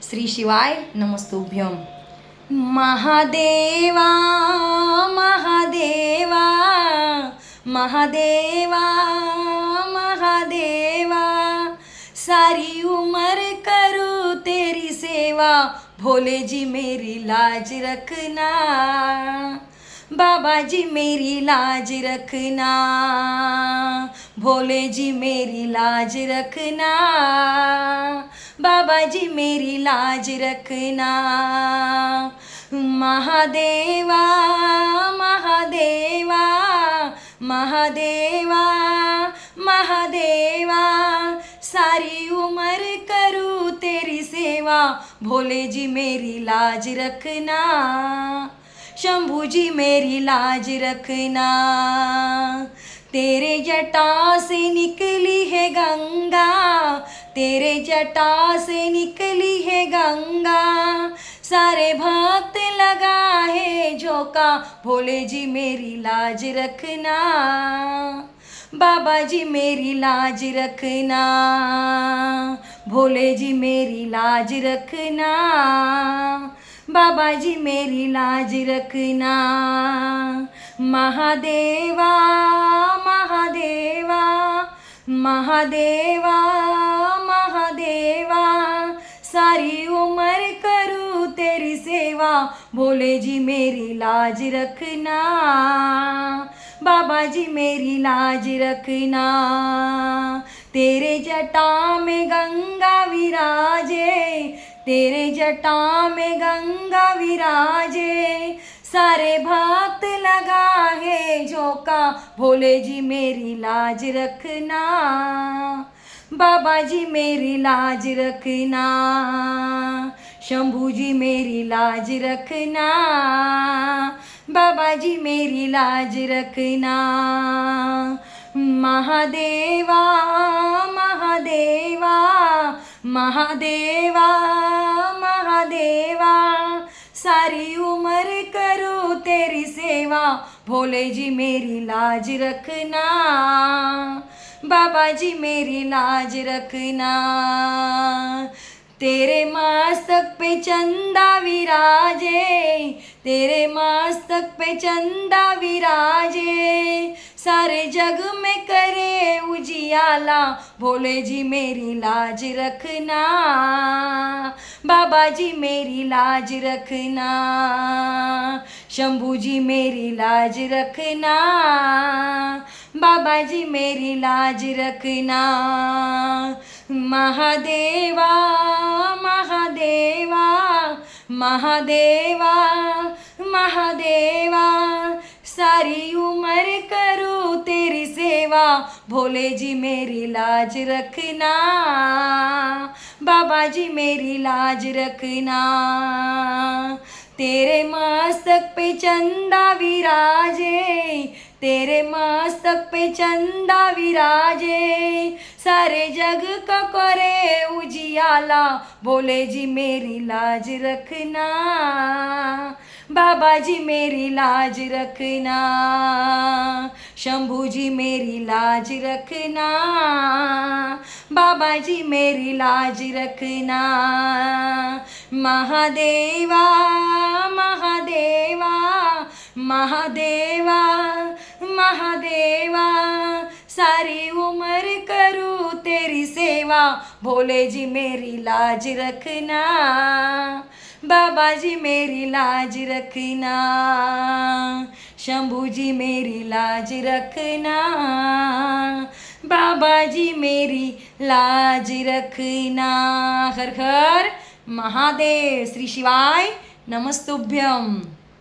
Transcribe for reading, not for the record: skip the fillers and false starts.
श्री शिवाय नमस्तुभ्यम। महादेवा महादेवा महादेवा महादेवा, सारी उम्र करूँ तेरी सेवा, भोले जी मेरी लाज रखना, बाबा जी मेरी लाज रखना, भोले जी मेरी लाज रखना, बाबा जी मेरी लाज रखना। महादेवा महादेवा महादेवा महादेवा, सारी उम्र करूँ तेरी सेवा, भोले जी मेरी लाज रखना, शंभू जी मेरी लाज रखना। तेरे जटा से निकली है गंगा, तेरे जटा से निकली है गंगा, सारे भक्त लगा है झोंका, भोले जी मेरी लाज रखना, बाबा जी मेरी लाज रखना, भोले जी मेरी लाज रखना, बाबा जी मेरी लाज रखना। महादेवा महादेवा महादेवा महादेवा, सारी उम्र करूँ तेरी सेवा, भोले जी मेरी लाज रखना, बाबा जी मेरी लाज रखना। तेरे जटा में गंगा विराजे, तेरे जटा में गंगा विराजे, सारे भक्त लगा है झोंका, भोले जी मेरी लाज रखना, बाबा जी मेरी लाज रखना, शंभू जी मेरी लाज रखना, बाबा जी मेरी लाज रखना। महादेवा महादेवा महादेवा महादेवा, सारी उम्र करूँ तेरी सेवा, भोले जी मेरी लाज रखना, बाबा जी मेरी लाज रखना। तेरे मस्तक पे चंदा विराजे, तेरे मस्तक पे चंदा विराजे, सारे जग में करे उजियाला, भोले जी मेरी लाज रखना, बाबा जी मेरी लाज रखना, शंभू जी मेरी लाज रखना, बाबा जी मेरी लाज रखना। महादेवा महादेवा महादेवा महादेवा, सारी उम्र करूँ तेरी सेवा, भोले जी मेरी लाज रखना, बाबा जी मेरी लाज रखना। तेरे मस्तक पे चंदा विराजे, तेरे मस्तक पे चंदा विराजे, सारे जग का करे उजियाला, भोले जी मेरी लाज रखना, बाबा जी मेरी लाज रखना, शंभू जी मेरी लाज रखना, बाबा जी मेरी लाज रखना। महादेवा महादेवा महादेवा महादेवा, सारी उम्र करूँ तेरी सेवा, भोले जी मेरी लाज रखना, बाबा जी मेरी लाज रखना, शंभू जी मेरी लाज रखना, बाबा जी मेरी लाज रखना। हर हर महादेव। श्री शिवाय नमस्तुभ्यम।